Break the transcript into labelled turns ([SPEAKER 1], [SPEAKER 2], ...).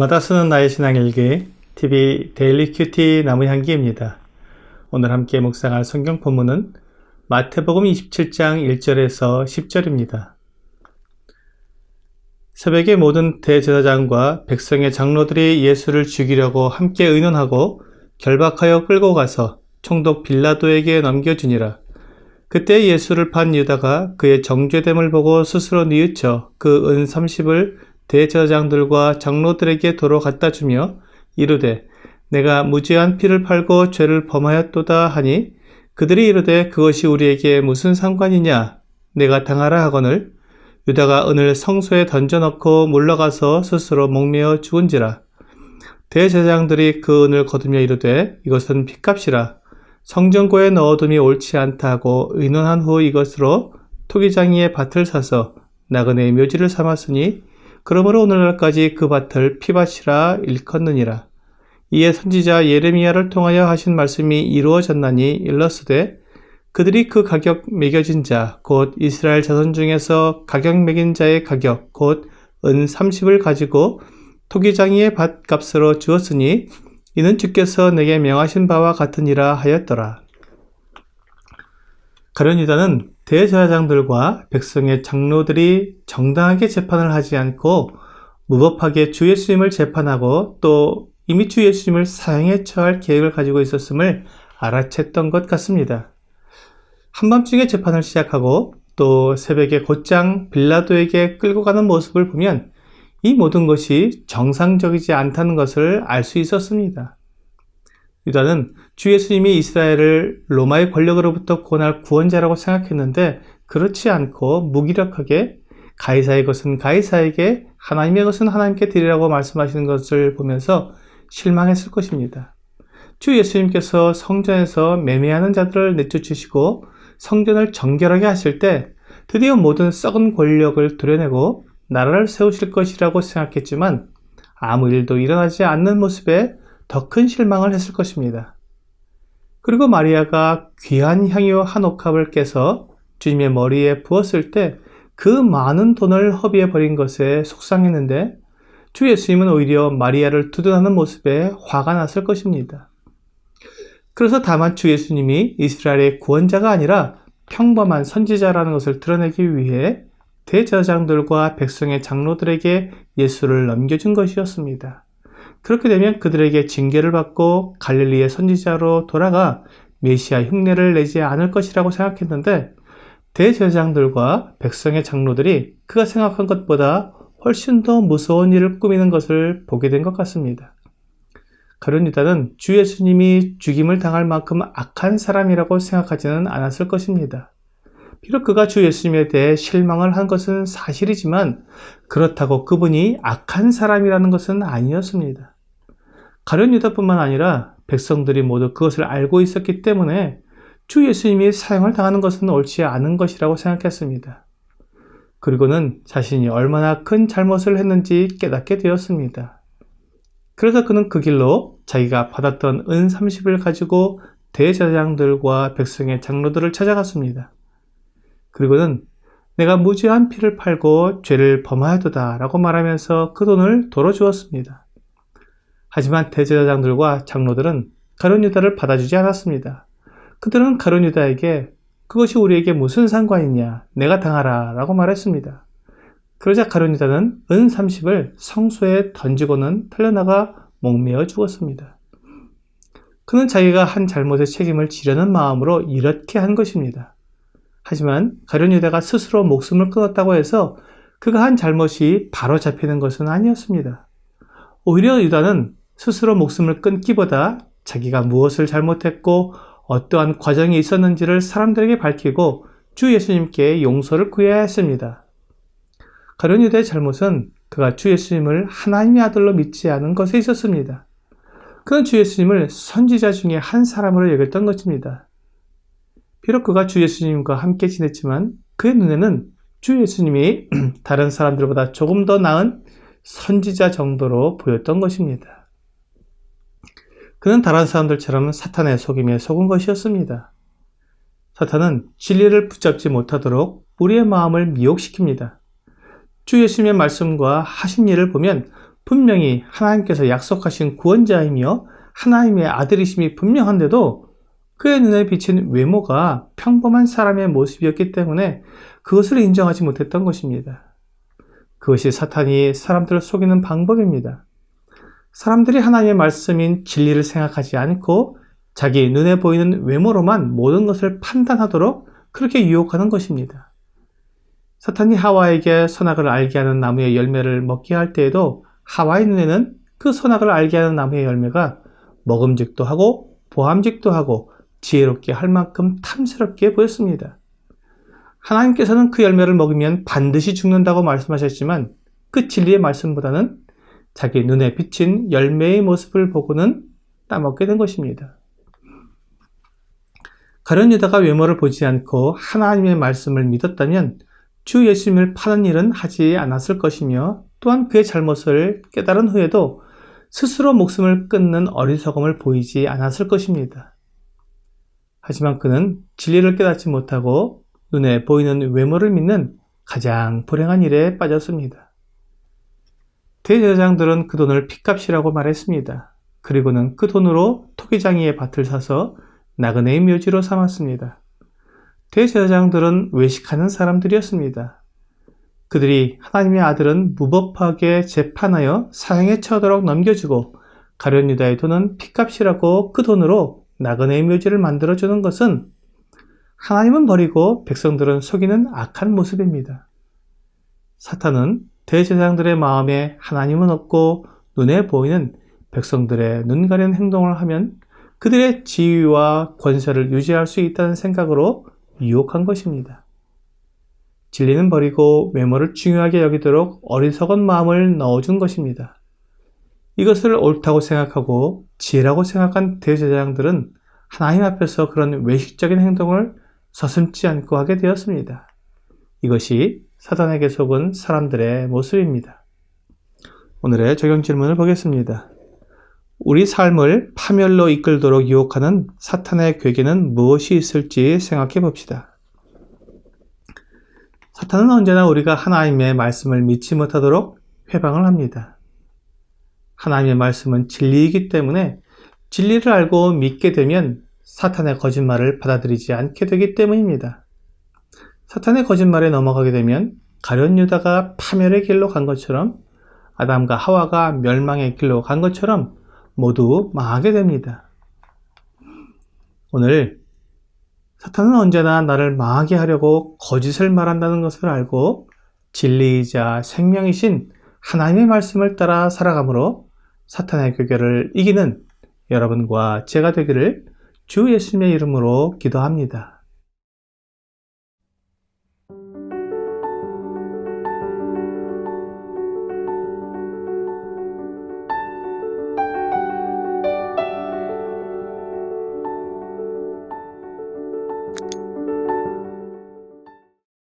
[SPEAKER 1] 날마다 쓰는 나의 신앙일기 TV 데일리 큐티 나무향기입니다. 오늘 함께 묵상할 성경 본문은 마태복음 27장 1절에서 10절입니다. 새벽에 모든 대제사장과 백성의 장로들이 예수를 죽이려고 함께 의논하고 결박하여 끌고 가서 총독 빌라도에게 넘겨주니라. 그때 예수를 판 유다가 그의 정죄됨을 보고 스스로 뉘우쳐 그 은 30을 대제사장들과 장로들에게 도로 갖다 주며 이르되 내가 무죄한 피를 팔고 죄를 범하였도다 하니 그들이 이르되 그것이 우리에게 무슨 상관이냐 내가 당하라 하거늘 유다가 은을 성소에 던져넣고 물러가서 스스로 목매어 죽은지라. 대제사장들이 그 은을 거두며 이르되 이것은 핏값이라 성전고에 넣어둠이 옳지 않다 하고 의논한 후 이것으로 토기장이의 밭을 사서 나그네의 묘지를 삼았으니 그러므로 오늘날까지 그 밭을 피밭이라 일컫느니라. 이에 선지자 예레미야를 통하여 하신 말씀이 이루어졌나니 일렀으되 그들이 그 가격 매겨진 자 곧 이스라엘 자손 중에서 가격 매긴 자의 가격 곧 은 30을 가지고 토기장이의 밭값으로 주었으니 이는 주께서 내게 명하신 바와 같으니라 하였더라. 가룟 유다는 대제사장들과 백성의 장로들이 정당하게 재판을 하지 않고 무법하게 주 예수님을 재판하고 또 이미 주 예수님을 사형에 처할 계획을 가지고 있었음을 알아챘던 것 같습니다. 한밤중에 재판을 시작하고 또 새벽에 곧장 빌라도에게 끌고 가는 모습을 보면 이 모든 것이 정상적이지 않다는 것을 알 수 있었습니다. 유다는 주 예수님이 이스라엘을 로마의 권력으로부터 구원할 구원자라고 생각했는데 그렇지 않고 무기력하게 가이사의 것은 가이사에게 하나님의 것은 하나님께 드리라고 말씀하시는 것을 보면서 실망했을 것입니다. 주 예수님께서 성전에서 매매하는 자들을 내쫓으시고 성전을 정결하게 하실 때 드디어 모든 썩은 권력을 도려내고 나라를 세우실 것이라고 생각했지만 아무 일도 일어나지 않는 모습에 더 큰 실망을 했을 것입니다. 그리고 마리아가 귀한 향유 한 옥합을 깨서 주님의 머리에 부었을 때 그 많은 돈을 허비해 버린 것에 속상했는데 주 예수님은 오히려 마리아를 두둔하는 모습에 화가 났을 것입니다. 그래서 다만 주 예수님이 이스라엘의 구원자가 아니라 평범한 선지자라는 것을 드러내기 위해 대제사장들과 백성의 장로들에게 예수를 넘겨준 것이었습니다. 그렇게 되면 그들에게 징계를 받고 갈릴리의 선지자로 돌아가 메시아 흉내를 내지 않을 것이라고 생각했는데 대제사장들과 백성의 장로들이 그가 생각한 것보다 훨씬 더 무서운 일을 꾸미는 것을 보게 된 것 같습니다. 가룟 유다는 주 예수님이 죽임을 당할 만큼 악한 사람이라고 생각하지는 않았을 것입니다. 비록 그가 주 예수님에 대해 실망을 한 것은 사실이지만 그렇다고 그분이 악한 사람이라는 것은 아니었습니다. 가룟 유다뿐만 아니라 백성들이 모두 그것을 알고 있었기 때문에 주 예수님이 사형을 당하는 것은 옳지 않은 것이라고 생각했습니다. 그리고는 자신이 얼마나 큰 잘못을 했는지 깨닫게 되었습니다. 그래서 그는 그 길로 자기가 받았던 은 30을 가지고 대제사장들과 백성의 장로들을 찾아갔습니다. 그리고는 내가 무죄한 피를 팔고 죄를 범하였도다 라고 말하면서 그 돈을 도로 주었습니다. 하지만 대제사장들과 장로들은 가룟 유다를 받아주지 않았습니다. 그들은 가룟 유다에게 그것이 우리에게 무슨 상관이냐 내가 당하라 라고 말했습니다. 그러자 가룟 유다는 은 30을 성소에 던지고는 털려나가 목매어 죽었습니다. 그는 자기가 한 잘못의 책임을 지려는 마음으로 이렇게 한 것입니다. 하지만 가룟 유다가 스스로 목숨을 끊었다고 해서 그가 한 잘못이 바로 잡히는 것은 아니었습니다. 오히려 유다는 스스로 목숨을 끊기보다 자기가 무엇을 잘못했고 어떠한 과정이 있었는지를 사람들에게 밝히고 주 예수님께 용서를 구해야 했습니다. 가룟 유다의 잘못은 그가 주 예수님을 하나님의 아들로 믿지 않은 것에 있었습니다. 그는 주 예수님을 선지자 중에 한 사람으로 여겼던 것입니다. 비록 그가 주 예수님과 함께 지냈지만 그의 눈에는 주 예수님이 다른 사람들보다 조금 더 나은 선지자 정도로 보였던 것입니다. 그는 다른 사람들처럼 사탄의 속임에 속은 것이었습니다. 사탄은 진리를 붙잡지 못하도록 우리의 마음을 미혹시킵니다. 주 예수님의 말씀과 하신 일을 보면 분명히 하나님께서 약속하신 구원자이며 하나님의 아들이심이 분명한데도 그의 눈에 비친 외모가 평범한 사람의 모습이었기 때문에 그것을 인정하지 못했던 것입니다. 그것이 사탄이 사람들을 속이는 방법입니다. 사람들이 하나님의 말씀인 진리를 생각하지 않고 자기 눈에 보이는 외모로만 모든 것을 판단하도록 그렇게 유혹하는 것입니다. 사탄이 하와에게 선악을 알게 하는 나무의 열매를 먹게 할 때에도 하와의 눈에는 그 선악을 알게 하는 나무의 열매가 먹음직도 하고 보암직도 하고 지혜롭게 할 만큼 탐스럽게 보였습니다. 하나님께서는 그 열매를 먹으면 반드시 죽는다고 말씀하셨지만 그 진리의 말씀보다는 자기 눈에 비친 열매의 모습을 보고는 따먹게 된 것입니다. 가룟 유다가 외모를 보지 않고 하나님의 말씀을 믿었다면 주 예수님을 파는 일은 하지 않았을 것이며 또한 그의 잘못을 깨달은 후에도 스스로 목숨을 끊는 어리석음을 보이지 않았을 것입니다. 하지만 그는 진리를 깨닫지 못하고 눈에 보이는 외모를 믿는 가장 불행한 일에 빠졌습니다. 대제사장들은 그 돈을 핏값이라고 말했습니다. 그리고는 그 돈으로 토기장이의 밭을 사서 나그네의 묘지로 삼았습니다. 대제사장들은 외식하는 사람들이었습니다. 그들이 하나님의 아들은 무법하게 재판하여 사형에 처하도록 넘겨주고 가룟 유다의 돈은 핏값이라고 그 돈으로 나그네의 묘지를 만들어주는 것은 하나님은 버리고 백성들은 속이는 악한 모습입니다. 사탄은 대제사장들의 마음에 하나님은 없고 눈에 보이는 백성들의 눈 가리는 행동을 하면 그들의 지위와 권세를 유지할 수 있다는 생각으로 유혹한 것입니다. 진리는 버리고 외모를 중요하게 여기도록 어리석은 마음을 넣어준 것입니다. 이것을 옳다고 생각하고 지혜라고 생각한 대제사장들은 하나님 앞에서 그런 외식적인 행동을 서슴지 않고 하게 되었습니다. 이것이 사탄에게 속은 사람들의 모습입니다. 오늘의 적용 질문을 보겠습니다. 우리 삶을 파멸로 이끌도록 유혹하는 사탄의 괴계는 무엇이 있을지 생각해 봅시다. 사탄은 언제나 우리가 하나님의 말씀을 믿지 못하도록 회방을 합니다. 하나님의 말씀은 진리이기 때문에 진리를 알고 믿게 되면 사탄의 거짓말을 받아들이지 않게 되기 때문입니다. 사탄의 거짓말에 넘어가게 되면 가룟 유다가 파멸의 길로 간 것처럼 아담과 하와가 멸망의 길로 간 것처럼 모두 망하게 됩니다. 오늘 사탄은 언제나 나를 망하게 하려고 거짓을 말한다는 것을 알고 진리이자 생명이신 하나님의 말씀을 따라 살아감으로 사탄의 괴계를 이기는 여러분과 제가 되기를 주 예수님의 이름으로 기도합니다.